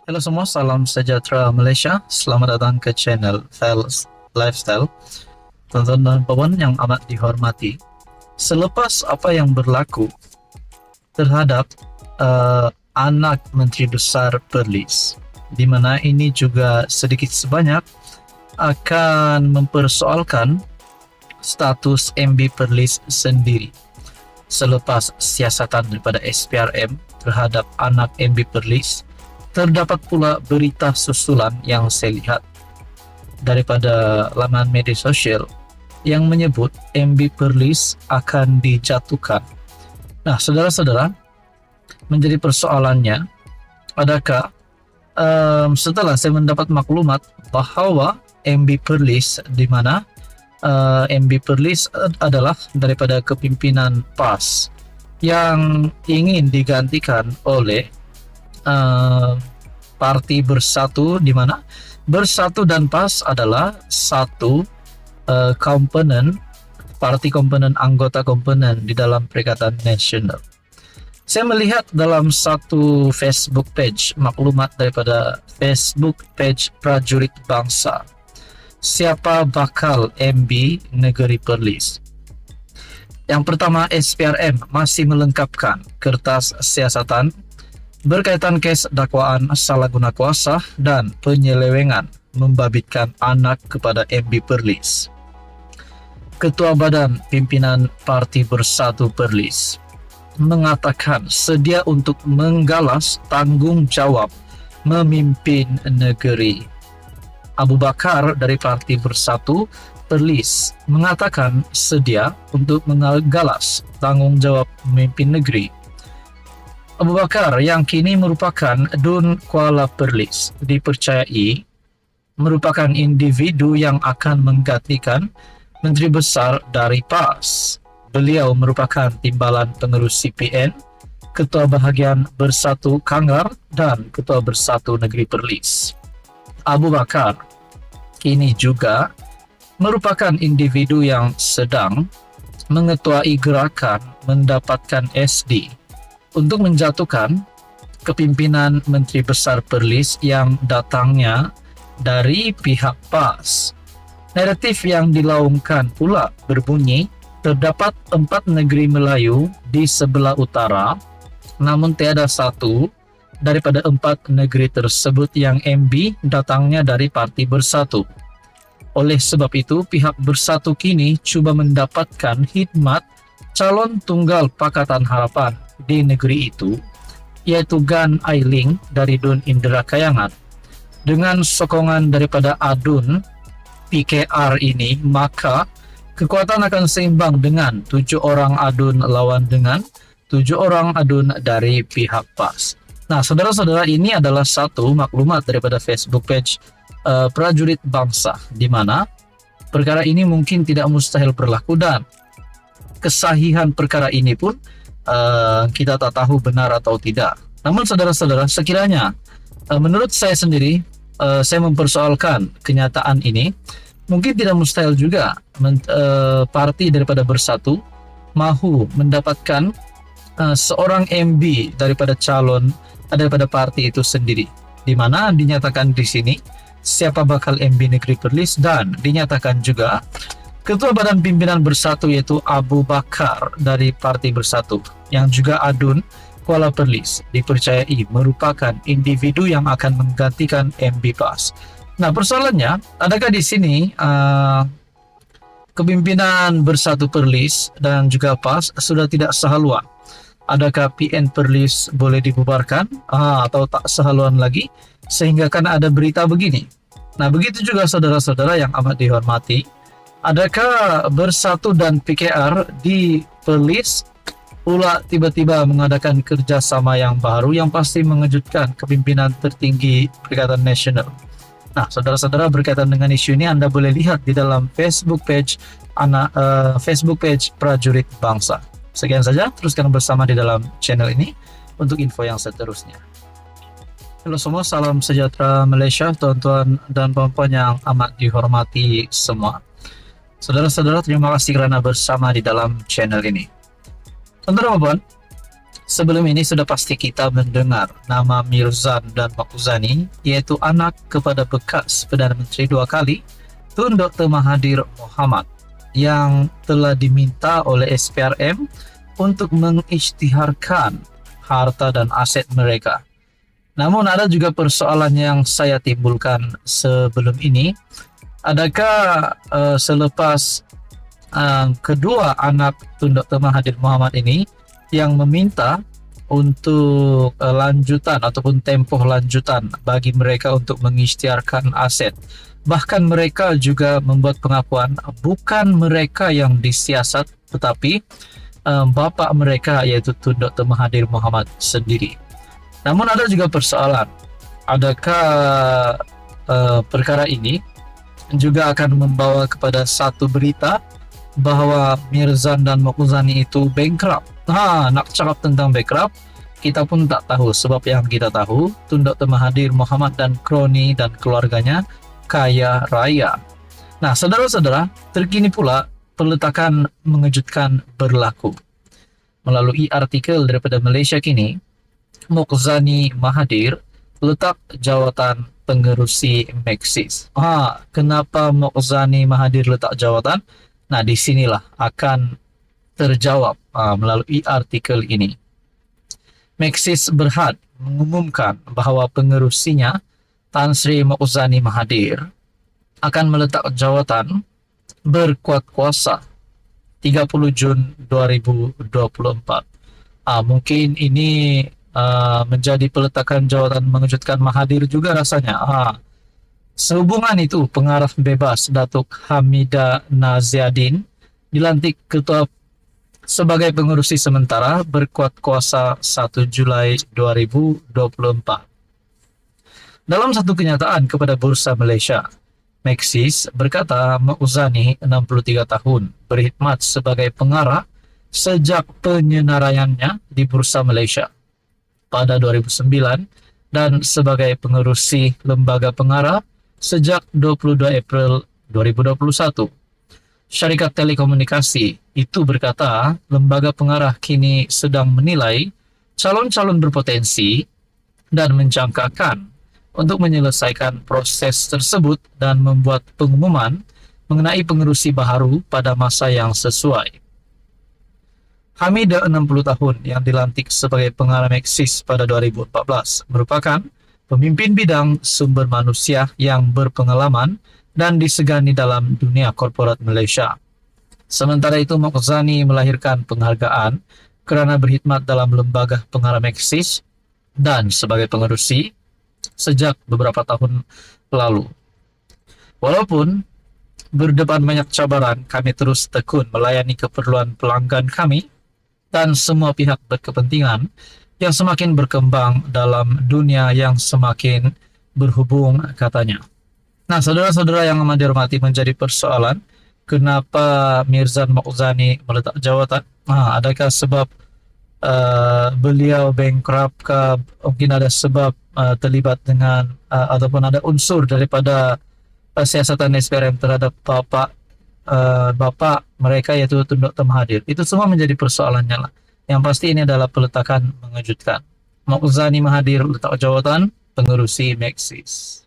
Halo semua, salam sejahtera Malaysia. Selamat datang ke channel Fels Lifestyle. Tonton dan kawan yang amat dihormati. Selepas apa yang berlaku terhadap anak Menteri Besar Perlis, di mana ini juga sedikit sebanyak akan mempersoalkan status MB Perlis sendiri. Selepas siasatan daripada SPRM terhadap anak MB Perlis, terdapat pula berita susulan yang saya lihat daripada laman media sosial yang menyebut MB Perlis akan dijatuhkan. Nah, saudara-saudara, menjadi persoalannya, adakah setelah saya mendapat maklumat bahwa MB Perlis, di mana MB Perlis adalah daripada kepimpinan PAS yang ingin digantikan oleh Parti Bersatu, di mana Bersatu dan PAS adalah satu komponen, parti komponen, anggota komponen di dalam Perikatan Nasional. Saya melihat dalam satu Facebook page, maklumat daripada Facebook page Prajurit Bangsa, siapa bakal MB Negeri Perlis. Yang pertama, SPRM masih melengkapkan kertas siasatan berkaitan kes dakwaan salah guna kuasa dan penyelewengan membabitkan anak kepada MB Perlis. Ketua Badan Pimpinan Parti Bersatu Perlis mengatakan sedia untuk menggalas tanggung jawab memimpin negeri. Abu Bakar dari Parti Bersatu Perlis mengatakan sedia untuk menggalas tanggung jawab memimpin negeri. Abu Bakar yang kini merupakan Dun Kuala Perlis dipercayai merupakan individu yang akan menggantikan Menteri Besar dari PAS. Beliau merupakan timbalan pengurus CPN, Ketua Bahagian Bersatu Kanggar, dan Ketua Bersatu Negeri Perlis. Abu Bakar kini juga merupakan individu yang sedang mengetuai gerakan mendapatkan SD untuk menjatuhkan kepimpinan Menteri Besar Perlis yang datangnya dari pihak PAS. Naratif yang dilaungkan pula berbunyi, terdapat 4 negeri Melayu di sebelah utara, namun tiada satu daripada 4 negeri tersebut yang MB datangnya dari Parti Bersatu. Oleh sebab itu, pihak Bersatu kini cuba mendapatkan khidmat calon tunggal Pakatan Harapan di negeri itu, yaitu Gan Ailing dari Dun Indra Kayangan. Dengan sokongan daripada Adun PKR ini, maka kekuatan akan seimbang dengan 7 orang adun lawan dengan 7 orang adun dari pihak PAS. Nah, saudara-saudara, ini adalah satu maklumat daripada Facebook page Prajurit Bangsa, di mana perkara ini mungkin tidak mustahil berlaku dan kesahihan perkara ini pun kita tak tahu benar atau tidak. Namun saudara-saudara, sekiranya menurut saya sendiri, saya mempersoalkan kenyataan ini, mungkin tidak mustahil juga parti daripada Bersatu mahu mendapatkan seorang MB daripada calon daripada parti itu sendiri, di mana dinyatakan di sini siapa bakal MB Negeri Perlis, dan dinyatakan juga Ketua Badan Pimpinan Bersatu yaitu Abu Bakar dari Parti Bersatu yang juga Adun Kuala Perlis dipercayai merupakan individu yang akan menggantikan MB PAS. Nah, persoalannya, adakah di sini kepimpinan Bersatu Perlis dan juga PAS sudah tidak sehaluan? Adakah PN Perlis boleh dibubarkan atau tak sehaluan lagi? Sehingga kan ada berita begini. Nah, begitu juga saudara-saudara yang amat dihormati, adakah Bersatu dan PKR di Perlis pula tiba-tiba mengadakan kerjasama yang baru yang pasti mengejutkan kepimpinan tertinggi Perikatan Nasional? Nah, saudara-saudara, berkaitan dengan isu ini Anda boleh lihat di dalam Facebook page Facebook page Prajurit Bangsa. Sekian saja, teruskan bersama di dalam channel ini untuk info yang seterusnya. Halo semua, salam sejahtera Malaysia, tuan-tuan dan puan-puan yang amat dihormati semua. Saudara-saudara, terima kasih kerana bersama di dalam channel ini. Tuan-tuan dan puan, Sebelum ini sudah pasti kita mendengar nama Mirzan dan Maquzani, yaitu anak kepada bekas Perdana Menteri 2 kali, Tun Dr. Mahathir Mohamad, yang telah diminta oleh SPRM untuk mengisytiharkan harta dan aset mereka. Namun ada juga persoalan yang saya timbulkan sebelum ini. Adakah selepas kedua anak Tun Dr. Mahathir Mohamad ini yang meminta untuk lanjutan ataupun tempoh lanjutan bagi mereka untuk mengisytiharkan aset. Bahkan mereka juga membuat pengakuan bukan mereka yang disiasat, tetapi bapa mereka yaitu Tun Dr. Mahathir Mohamad sendiri. Namun ada juga persoalan, adakah perkara ini juga akan membawa kepada satu berita bahwa Mirzan dan Maquzani itu bankrupt. Nak cakap tentang bankrupt, kita pun tak tahu, sebab yang kita tahu Tun Dr. Mahathir Mohamad dan kroni dan keluarganya kaya raya. Nah, saudara-saudara, terkini pula peletakan mengejutkan berlaku. Melalui artikel daripada Malaysia Kini, Maquzani Mahathir letak jawatan pengerusi Maxis. Kenapa Maquzani Mahathir letak jawatan? Nah, disinilah akan terjawab melalui artikel ini. Maxis Berhad mengumumkan bahawa pengerusinya, Tan Sri Maquzani Mahathir, akan meletak jawatan berkuat kuasa 30 Jun 2024. Mungkin ini menjadi peletakan jawatan mengejutkan Mahathir juga rasanya. Sehubungan itu, pengarah bebas Datuk Hamidah Naziadin dilantik ketua sebagai pengerusi sementara berkuat kuasa 1 Julai 2024. Dalam satu kenyataan kepada Bursa Malaysia, Maxis berkata Maquzani 63 tahun berkhidmat sebagai pengarah sejak penyenaraiannya di Bursa Malaysia pada 2009 dan sebagai pengerusi lembaga pengarah sejak 22 April 2021. Syarikat telekomunikasi itu berkata lembaga pengarah kini sedang menilai calon-calon berpotensi dan menjangkakan untuk menyelesaikan proses tersebut dan membuat pengumuman mengenai pengerusi baharu pada masa yang sesuai. Hamidah 60 tahun yang dilantik sebagai pengarah Maxis pada 2014 merupakan pemimpin bidang sumber manusia yang berpengalaman dan disegani dalam dunia korporat Malaysia. Sementara itu, Maquzani melahirkan penghargaan kerana berkhidmat dalam lembaga pengarah Maxis dan sebagai pengerusi sejak beberapa tahun lalu. Walaupun berdepan banyak cabaran, kami terus tekun melayani keperluan pelanggan kami dan semua pihak berkepentingan yang semakin berkembang dalam dunia yang semakin berhubung, katanya. Nah, saudara-saudara yang amat dihormati, menjadi persoalan kenapa Mirzan Maquzani meletak jawatan. Adakah sebab beliau bankrupt ke, mungkin ada sebab terlibat dengan ataupun ada unsur daripada siasatan SPRM terhadap bapa mereka yaitu Tun Dr. Mahathir. Itu semua menjadi persoalannya lah. Yang pasti ini adalah peletakan mengejutkan. Maquzani Mahathir letak jawatan pengerusi Maxis.